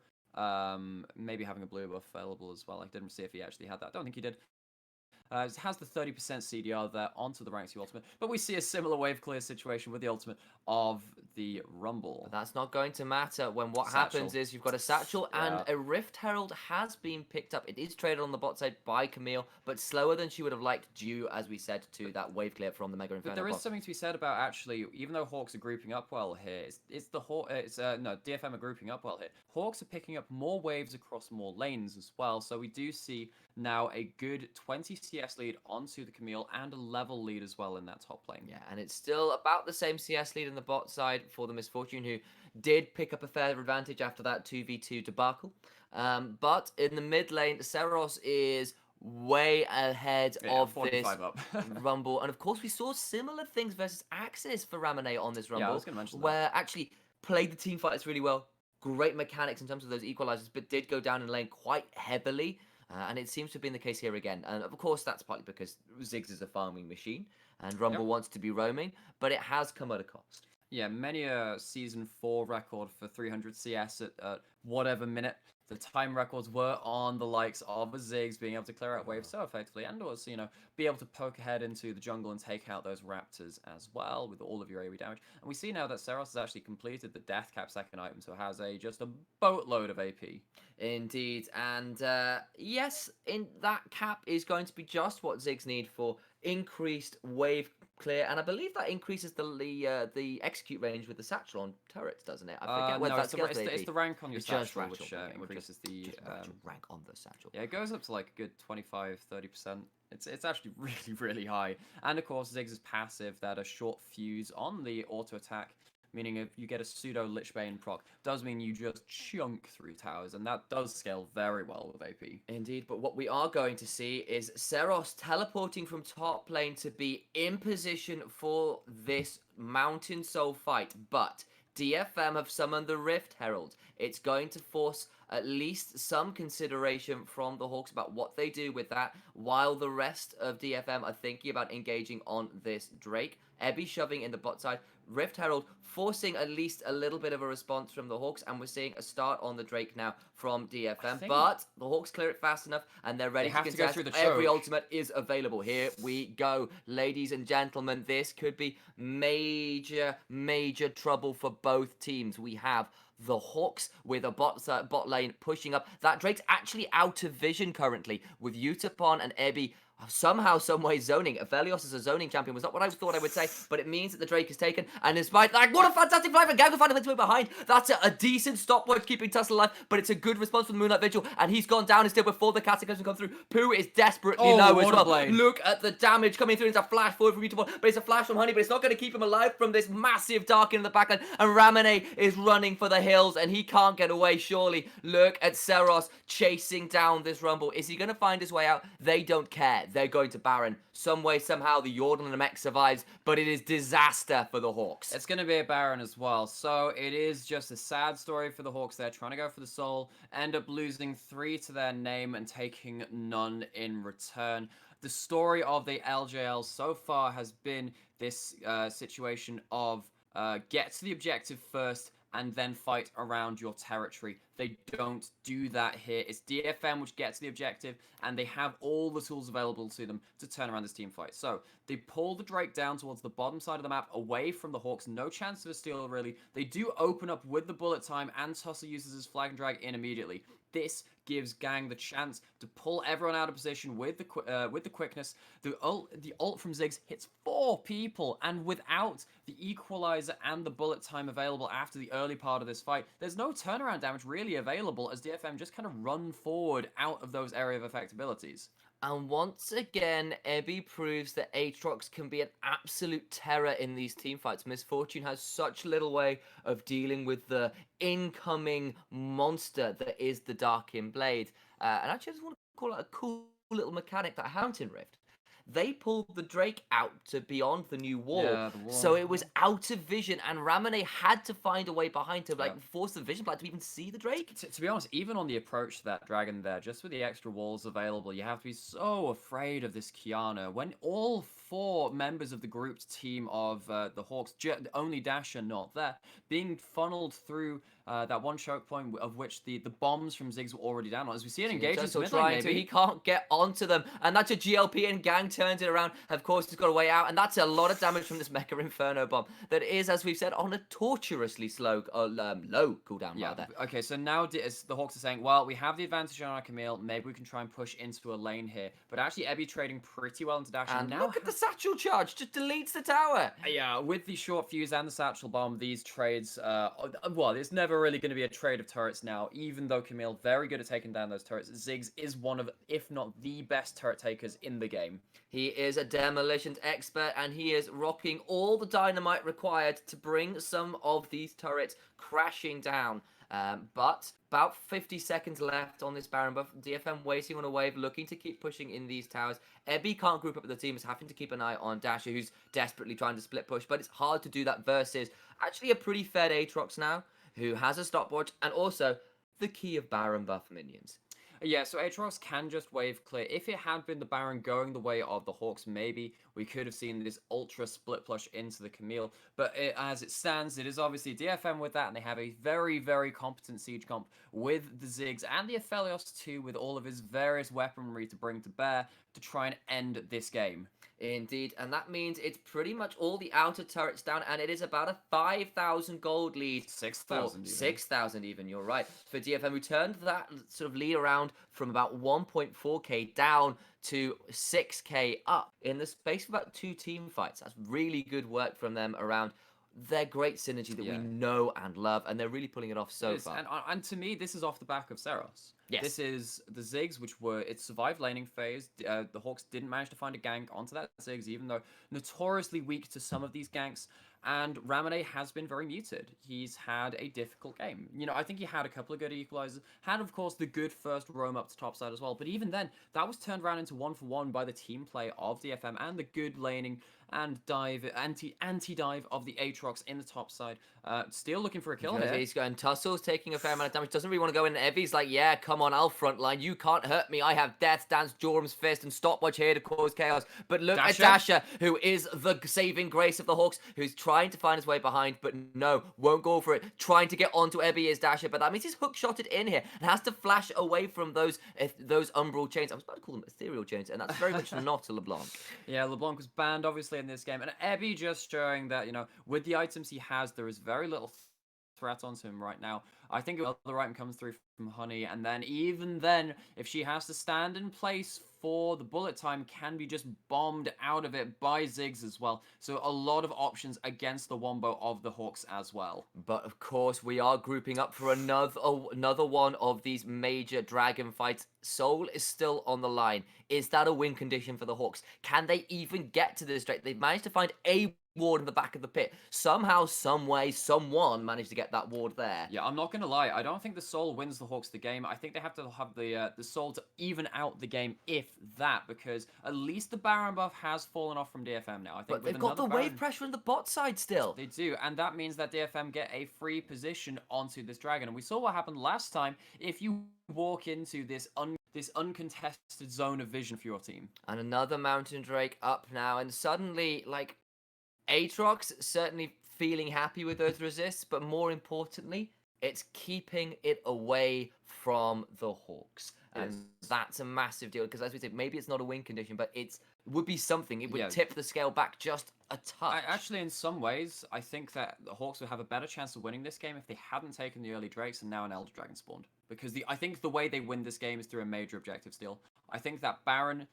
maybe having a blue buff available as well. I didn't see if he actually had that. I don't think he did. It has the 30% CDR there onto the rank 2 ultimate, but we see a similar wave clear situation with the ultimate of the Rumble. But that's not going to matter when what Satchel. happens is you've got a Satchel and Yeah. a Rift Herald has been picked up. It is traded on the bot side by Camille, but slower than she would have liked due, as we said, to that wave clear from the Mega Inferno But there is bot. something to be said about actually, even though Hawks are grouping up well here, DFM are grouping up well here. Hawks are picking up more waves across more lanes as well, so we do see now a good 20 CS lead onto the Camille and a level lead as well in that top lane. Yeah, and it's still about the same CS lead in the bot side for the Misfortune, who did pick up a fair advantage after that 2v2 debacle. But in the mid lane, Seros is way ahead of 45 this up. Rumble. And of course, we saw similar things versus Axis for Ramane on this Rumble. Yeah, I was going to mention that. Where actually played the team fights really well. Great mechanics in terms of those equalizers, but did go down in lane quite heavily. And it seems to have been the case here again. And of course, that's partly because Ziggs is a farming machine and Rumble wants to be roaming, but it has come at a cost. Yeah, many a Season 4 record for 300 CS at whatever minute. The time records were on the likes of a Ziggs being able to clear out waves so effectively and also, be able to poke ahead into the jungle and take out those Raptors as well with all of your AoE damage. And we see now that Seros has actually completed the Death Cap second item, so has just a boatload of AP. Indeed, and yes, in that cap is going to be just what Ziggs need for increased wave clear, and I believe that increases the execute range with the Satchel on turrets, doesn't it? I forget whether no, that's it's the rank on your It's just Satchel, Satchel, which okay, increases the rank on the Satchel. Yeah, it goes up to like a good 25-30%. It's actually really, really high. And of course, Ziggs' passive that a short fuse on the auto attack, meaning if you get a pseudo Lichbane proc, does mean you just chunk through towers, and that does scale very well with AP. Indeed, but what we are going to see is Seros teleporting from top lane to be in position for this Mountain Soul fight, but DFM have summoned the Rift Herald. It's going to force at least some consideration from the Hawks about what they do with that, while the rest of DFM are thinking about engaging on this Drake. Ebby shoving in the bot side, Rift Herald forcing at least a little bit of a response from the Hawks, and we're seeing a start on the Drake now from DFM, but the Hawks clear it fast enough, and they're ready to contest. Go through the Every choke. ultimate is available. Here we go. Ladies and gentlemen, this could be major, major trouble for both teams. We have the Hawks with a bot lane pushing up. That Drake's actually out of vision currently, with Utapon and Ebby somehow, someway zoning. Aphelios as a zoning champion was not what I thought I would say, but it means that the Drake is taken, and despite that, what a fantastic fly from Gaggle finding his way behind. That's a decent stopwatch keeping Tussle alive, but it's a good response from the Moonlight Vigil, and he's gone down instead before the Cataclysm come through. Pooh is desperately low as well. Blade. Look at the damage coming through. It's a flash forward from Utapon, but it's a flash from Honey, but it's not going to keep him alive from this massive dark in the backline, and Ramane is running for the hills, and he can't get away, surely. Look at Seros chasing down this Rumble. Is he going to find his way out? They don't care. They're going to Baron. Some way, somehow, the Jordan and Mech survives, but it is disaster for the Hawks. It's going to be a Baron as well, so it is just a sad story for the Hawks. They're trying to go for the soul, end up losing 3 to their name and taking none in return. The story of the LJL so far has been this situation of get to the objective first and then fight around your territory. They don't do that here. It's DFM which gets the objective, and they have all the tools available to them to turn around this team fight. So they pull the Drake down towards the bottom side of the map, away from the Hawks. No chance of a steal, really. They do open up with the bullet time, and Tussle uses his flag and drag in immediately. This gives Gang the chance to pull everyone out of position with the quickness. The ult from Ziggs hits 4 people, and without the equalizer and the bullet time available after the early part of this fight, there's no turnaround damage really available as DFM just kind of run forward out of those area of effect abilities. And once again, Ebby proves that Aatrox can be an absolute terror in these teamfights. Misfortune has such little way of dealing with the incoming monster that is the Darkin Blade. And actually, I just want to call it a cool little mechanic, that Mountain Rift. They pulled the Drake out to beyond the new wall, Yeah, the wall. so it was out of vision, and Ramane had to find a way behind to force the vision blind to even see the Drake. To be honest, even on the approach to that dragon there, just with the extra walls available, you have to be so afraid of this Kiana. When all 4 members of the grouped team of the Hawks, only Dasher not there, being funneled through that one choke point of which the bombs from Ziggs were already down on. As we see it engage into mid lane, maybe. He can't get onto them, and that's a GLP, and Gang turns it around. Of course, he's got a way out, and that's a lot of damage from this Mecha Inferno bomb that is, as we've said, on a torturously slow, low cooldown. Yeah. Rather. Okay, so now the Hawks are saying, well, we have the advantage on our Camille. Maybe we can try and push into a lane here. But actually, Ebby trading pretty well into Dash. And now look at the satchel charge, just deletes the tower. Yeah, with the short fuse and the satchel bomb, these trades, well, it's never really going to be a trade of turrets now, even though Camille very good at taking down those turrets. Ziggs is one of, if not the best turret takers in the game. He is a demolitions expert, and he is rocking all the dynamite required to bring some of these turrets crashing down. But about 50 seconds left on this Baron buff. DFM waiting on a wave, looking to keep pushing in these towers. Ebby can't group up with the team, is having to keep an eye on Dasher, who's desperately trying to split push, but it's hard to do that versus actually a pretty fed Aatrox now, who has a stopwatch, and also the key of Baron buff minions. Yeah, so Aatrox can just wave clear. If it had been the Baron going the way of the Hawks, maybe we could have seen this ultra split push into the Camille. But as it stands, it is obviously DFM with that, and they have a very, very competent siege comp with the Ziggs and the Aphelios too, with all of his various weaponry to bring to bear to try and end this game. Indeed, and that means it's pretty much all the outer turrets down, and it is about a 5,000 gold lead. 6,000 even. 6,000 even, you're right. For DFM, who turned that sort of lead around from about 1.4k down to 6k up in the space of about 2 team fights. That's really good work from them around their great synergy that we know and love, and they're really pulling it off so far. And to me, this is off the back of Seros. Yes. This is the Ziggs, which were, it survived laning phase. The Hawks didn't manage to find a gank onto that Ziggs, even though notoriously weak to some of these ganks. And Ramone has been very muted. He's had a difficult game. You know, I think he had a couple of good equalizers. Had, of course, the good first roam up to topside as well. But even then, that was turned around into 1-for-1 by the team play of DFM and the good laning and dive, anti-dive of the Aatrox in the top side. Still looking for a kill here. He's going Tussle's taking a fair amount of damage. Doesn't really want to go in. And Evie's like, yeah, come on, I'll frontline. You can't hurt me. I have Death Dance, Jorum's Fist, and Stopwatch here to cause chaos. But look at Dasher, who is the saving grace of the Hawks, who's trying to find his way behind, but no, won't go for it. Trying to get onto Evie is Dasher, but that means he's hook-shotted in here and has to flash away from those umbral chains. I was about to call them ethereal chains, and that's very much not a LeBlanc. Yeah, LeBlanc was banned, obviously, in this game. And Ebby just showing that, you know, with the items he has, there is very little threat onto him right now. I think another item comes through from Honey, and then even then, if she has to stand in place for the bullet time, can be just bombed out of it by Ziggs as well. So a lot of options against the wombo of the Hawks as well. But of course, we are grouping up for another one of these major dragon fights. Soul is still on the line. Is that a win condition for the Hawks? Can they even get to this straight? They've managed to find a ward in the back of the pit. Somehow, some way, someone managed to get that ward there. Yeah, I'm not going to lie. I don't think the Soul wins the Hawks the game. I think they have to have the Soul to even out the game, if that, because at least the Baron buff has fallen off from DFM now. I think but they've got the wave pressure on the bot side still. They do, and that means that DFM get a free position onto this dragon. And we saw what happened last time if you walk into this uncontested zone of vision for your team. And another Mountain Drake up now, and suddenly, like, Aatrox certainly feeling happy with those resists, but more importantly, it's keeping it away from the Hawks. And that's a massive deal, because as we said, maybe it's not a win condition, but it would be something. It would tip the scale back just a touch. Actually, in some ways, I think that the Hawks would have a better chance of winning this game if they hadn't taken the early Drakes and now an Elder Dragon spawned. Because I think the way they win this game is through a major objective steal. I think that Baron,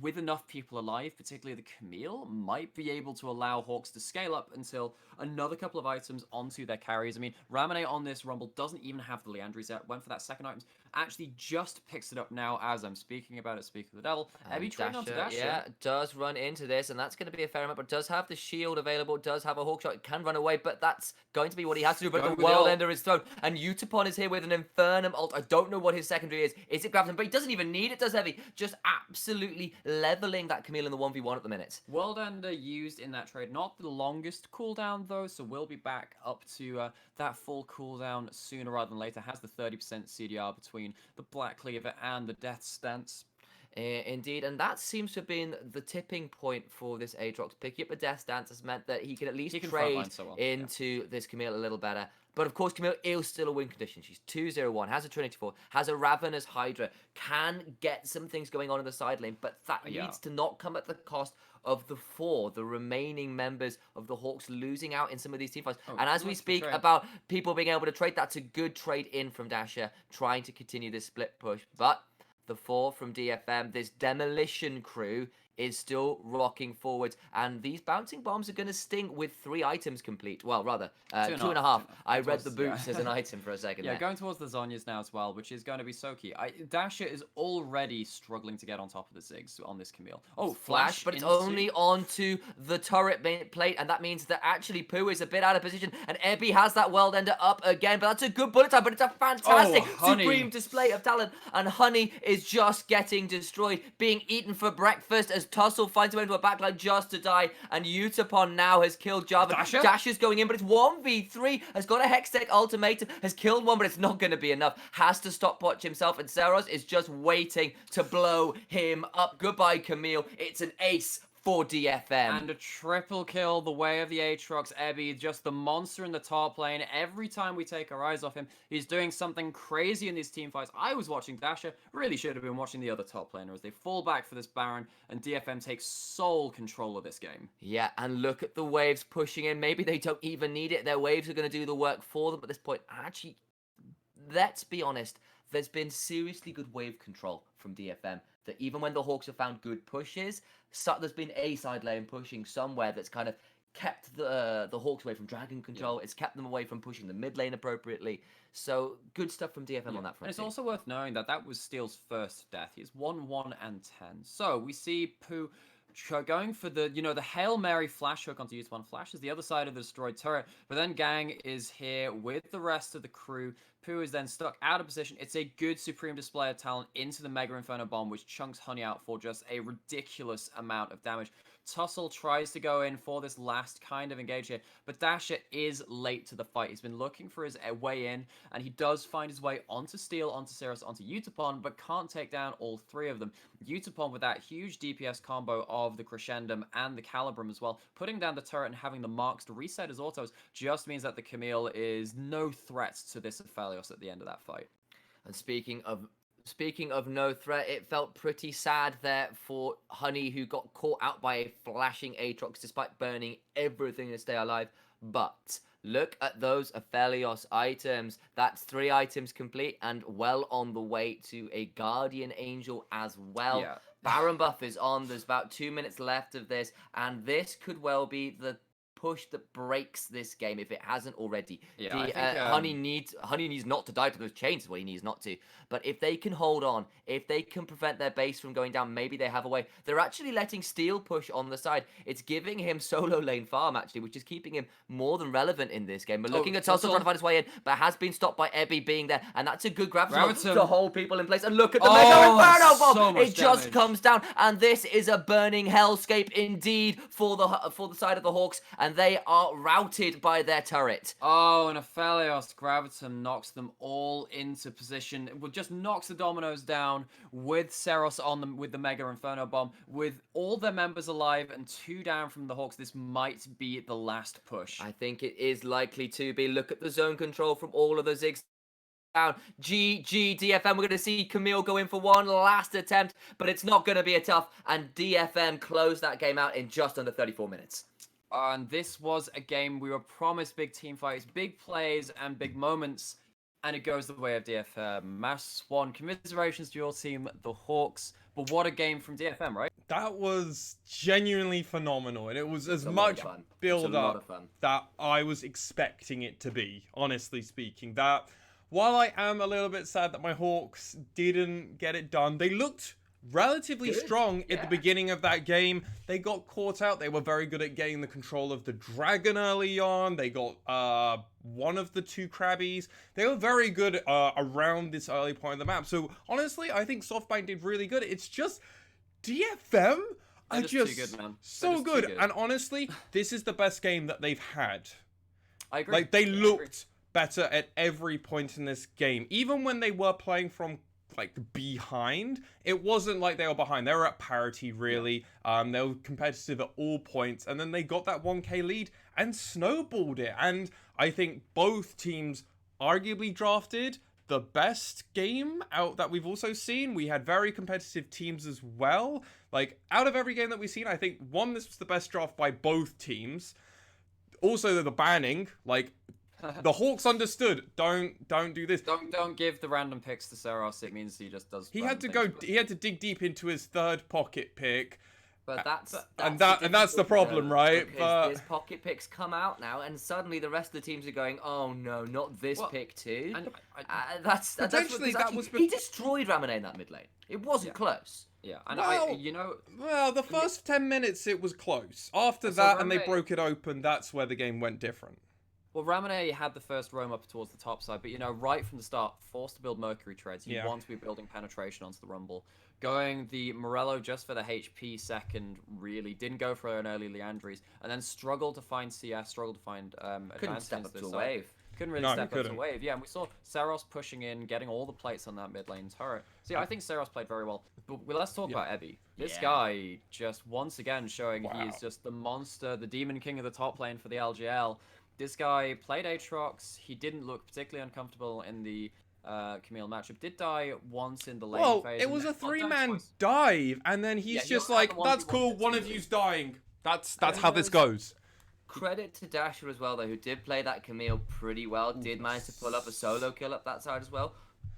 with enough people alive, particularly the Camille, might be able to allow Hawks to scale up until another couple of items onto their carries. I mean, Ramone on this Rumble doesn't even have the Leandries yet. Went for that second item. Actually just picks it up now as I'm speaking about it. Speak of the devil. Ebby trading onto Dasher. Yeah, does run into this, and that's going to be a fair amount, but does have the shield available, does have a hawk shot, can run away, but that's going to be what he has to do. But the World Ender is thrown, and Utapon is here with an Infernum ult. I don't know what his secondary is. Is it Grafton? But he doesn't even need it, does Heavy? Just absolutely leveling that Camille in the 1v1 at the minute. World Ender used in that trade. Not the longest cooldown, though, so we'll be back up to that full cooldown sooner rather than later. Has the 30% CDR between the Black Cleaver and the Death Stance. Indeed, and that seems to have been the tipping point for this Aatrox. Picking up the Death Dance has meant that he can at least trade so well. into this Camille a little better. But of course, Camille is still a win condition. She's 2-0-1, has a Trinity 4, has a Ravenous Hydra, can get some things going on in the side lane, but that needs to not come at the cost of the remaining members of the Hawks losing out in some of these teamfights. And as we speak about people being able to trade, that's a good trade in from Dasher, trying to continue this split push. But the 4 from DFM, this demolition crew, is still rocking forwards, and these bouncing bombs are going to sting with 3 items complete. Well, rather, 2.5. I read the boots as an item for a second there. Going towards the Zhonyas now as well, which is going to be so key. Dasher is already struggling to get on top of the Ziggs on this Camille. Oh, flash, but it's only onto the turret plate, and that means that actually Pooh is a bit out of position, and Ebby has that World Ender up again, but that's a good bullet time, but it's a fantastic supreme display of talent, and Honey is just getting destroyed, being eaten for breakfast as Tussle finds a way into a backline just to die, and Utapon now has killed Java. Dasher's going in, but it's 1v3, has got a Hextech ultimatum, has killed one, but it's not going to be enough. Has to stopwatch himself, and Zeros is just waiting to blow him up. Goodbye, Camille. It's an ace for DFM. And a triple kill the way of the Aatrox. Ebby, just the monster in the top lane. Every time we take our eyes off him, he's doing something crazy in these team fights. I was watching Dasher, really should have been watching the other top laner as they fall back for this Baron, and DFM takes sole control of this game. Yeah, and look at the waves pushing in. Maybe they don't even need it. Their waves are going to do the work for them at this point. Actually, let's be honest, there's been seriously good wave control from DFM. That even when the Hawks have found good pushes, there's been a side lane pushing somewhere that's kind of kept the Hawks away from dragon control. It's kept them away from pushing the mid lane appropriately. So good stuff from DFM on that front. And it's also worth knowing that that was Steel's first death. He's 1-1 and 10. So we see Pooh going for the, the Hail Mary flash hook onto Use One Flash is the other side of the destroyed turret. But then Gang is here with the rest of the crew. Pooh is then stuck out of position. It's a good supreme display of talent into the Mega Inferno Bomb, which chunks Honey out for just a ridiculous amount of damage. Tussle tries to go in for this last kind of engage here, but Dasher is late to the fight. He's been looking for his way in, and he does find his way onto Steel, onto Cirrus, onto Utapon, but can't take down all 3 of them. Utapon with that huge DPS combo of the Crescendum and the Calibrum as well, putting down the turret and having the marks to reset his autos just means that the Camille is no threat to this Aphelios at the end of that fight. And speaking of no threat, it felt pretty sad there for Honey, who got caught out by a flashing Aatrox despite burning everything to stay alive. But look at those Aphelios items. That's 3 items complete and well on the way to a Guardian Angel as well. Yeah. Baron buff is on. There's about 2 minutes left of this, and this could well be the push that breaks this game if it hasn't already. Honey needs not to die to those chains is what he needs not to. But if they can hold on, if they can prevent their base from going down, maybe they have a way. They're actually letting Steel push on the side. It's giving him solo lane farm, actually, which is keeping him more than relevant in this game. But looking at Tussle trying to find his way in, but has been stopped by Ebby being there, and that's a good grab to hold people in place. And look at the Mega Inferno Bomb! It just comes down, and this is a burning hellscape indeed for the side of the Hawks, and they are routed by their turret. Oh, and Aphelios Gravitum knocks them all into position. It just knocks the dominoes down with Seros on them with the Mega Inferno Bomb. With all their members alive and 2 down from the Hawks, this might be the last push. I think it is likely to be. Look at the zone control from all of the Ziggs. Down. GG DFM. We're going to see Camille go in for one last attempt, but it's not going to be a tough, and DFM closed that game out in just under 34 minutes. And this was a game we were promised big team fights, big plays, and big moments, and it goes the way of DFM. Mass Swan, commiserations to your team, the Hawks, but what a game from DFM, right? That was genuinely phenomenal, and it was as much build-up that I was expecting it to be, honestly speaking. That, while I am a little bit sad that my Hawks didn't get it done, they looked relatively strong at the beginning of that game. They got caught out. They were very good at getting the control of the dragon early on. They got one of the 2 Krabbies. They were very good around this early point of the map. So honestly, I think SoftBank did really good. It's just DFM are just too good, man. so good. And honestly, this is the best game that they've had. I agree. Like, they looked better at every point in this game. Even when they were playing from like behind. It wasn't like they were behind. They were at parity, really. They were competitive at all points, and then they got that 1K lead and snowballed it. And I think both teams arguably drafted the best game out that we've also seen. We had very competitive teams as well. Like, out of every game that we've seen, I think, one, this was the best draft by both teams. Also, the banning, like, the Hawks understood. Don't do this. Don't give the random picks to Saros. It means he just does. He had to dig deep into his third pocket pick. But that's the problem, right? Because his pocket picks come out now, and suddenly the rest of the teams are going, "Oh no, not this pick too." And he destroyed Ramone in that mid lane. It wasn't close. Yeah, and well, the first 10 minutes it was close. After that, and they broke it open, that's where the game went different. Well, Ramone had the first roam up towards the top side, but right from the start, forced to build Mercury treads. You want to be building penetration onto the Rumble. Going the Morello just for the HP second, really. Didn't go for an early Leandries, and then struggled to find CS, struggled to find couldn't step up to a wave. Couldn't really step up to a wave. Yeah, and we saw Saros pushing in, getting all the plates on that mid lane turret. See, I think Saros played very well. But let's talk about Ebby. This guy just once again showing he is just the monster, the demon king of the top lane for the LJL. This guy played Aatrox. He didn't look particularly uncomfortable in the Camille matchup. Did die once in the lane phase. It was a 3-man dive, and then he's just like, that's cool, one of you's dying. That's how this goes. Credit to Dasher as well, though, who did play that Camille pretty well. Did manage to pull up a solo kill up that side as well.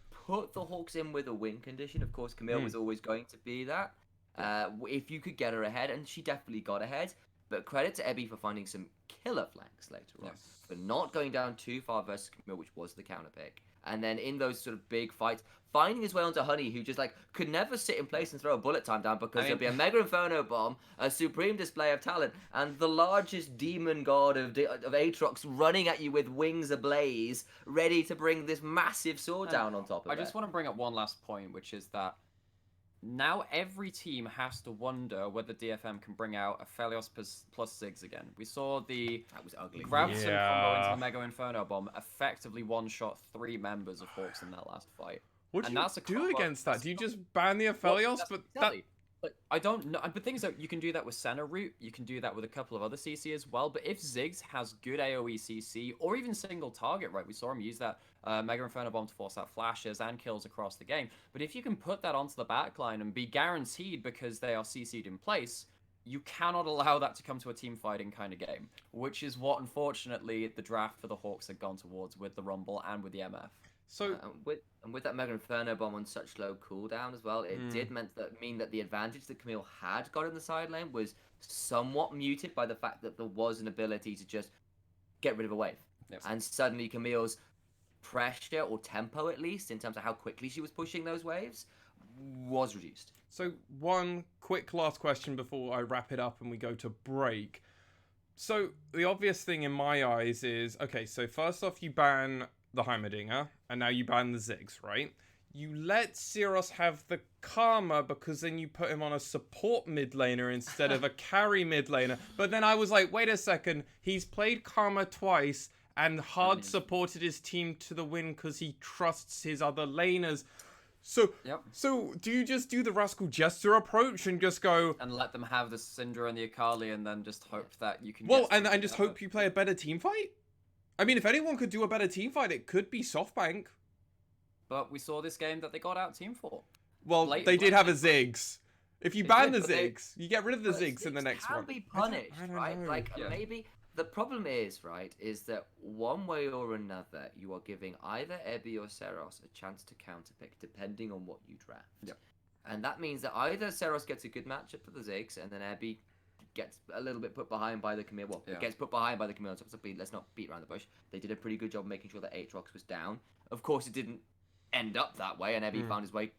Put the Hawks in with a win condition. Of course, Camille was always going to be that. If you could get her ahead, and she definitely got ahead. But credit to Ebby for finding some killer flanks later on. For not going down too far versus Camille, which was the counter pick. And then in those sort of big fights, finding his way onto Honey, who just could never sit in place and throw a bullet time down because there'll be a Mega Inferno bomb, a supreme display of talent, and the largest demon god of Aatrox running at you with wings ablaze, ready to bring this massive sword down on top of it. I just want to bring up one last point, which is that now every team has to wonder whether DFM can bring out a Felios plus Ziggs again. We saw that was ugly. Gravson combo into the Mega Inferno Bomb effectively one-shot 3 members of Hawks in that last fight. What do you do against that? Do you just ban the Aphelios? But I don't know. But things that you can do that with Senna Root, you can do that with a couple of other CC as well. But if Ziggs has good AoE CC or even single target, right? We saw him use that Mega Inferno Bomb to force out flashes and kills across the game. But if you can put that onto the backline and be guaranteed because they are CC'd in place, you cannot allow that to come to a team fighting kind of game, which is what unfortunately the draft for the Hawks had gone towards with the Rumble and with the MF. So with that Mega Inferno Bomb on such low cooldown as well, it did mean that the advantage that Camille had got in the side lane was somewhat muted by the fact that there was an ability to just get rid of a wave. And suddenly Camille's pressure, or tempo at least, in terms of how quickly she was pushing those waves, was reduced. So one quick last question before I wrap it up and we go to break. So the obvious thing in my eyes is, okay, so first off you ban the Heimerdinger, and now you ban the Ziggs, right? You let Syros have the Karma because then you put him on a support mid laner instead of a carry mid laner. But then I was like, wait a second, he's played Karma twice and hard supported his team to the win because he trusts his other laners. So do you just do the Rascal Jester approach and just go... And let them have the Syndra and the Akali and then just hope that you can... Well, and just hope you play a better team fight? I mean, if anyone could do a better team fight, it could be SoftBank. But we saw this game that they got out team for. Well, they did have a Ziggs. If you ban the Ziggs, you get rid of the Ziggs in the next one. Can be punished, right? Maybe the problem is, right, is that one way or another, you are giving either Ebby or Saros a chance to counterpick, depending on what you draft. Yep. And that means that either Saros gets a good matchup for the Ziggs, and then Ebby gets a little bit put behind by the Camille. Well, gets put behind by the Camille. So let's not beat around the bush. They did a pretty good job making sure that Aatrox was down. Of course, it didn't end up that way, and Ebby found his way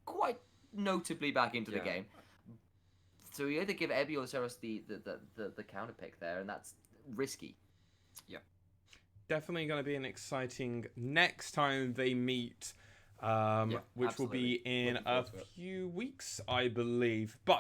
quite notably back into the game. So you either give Ebby or Saros the counter pick there, and that's risky. Yeah. Definitely going to be an exciting next time they meet. Which will be in a few weeks, I believe. But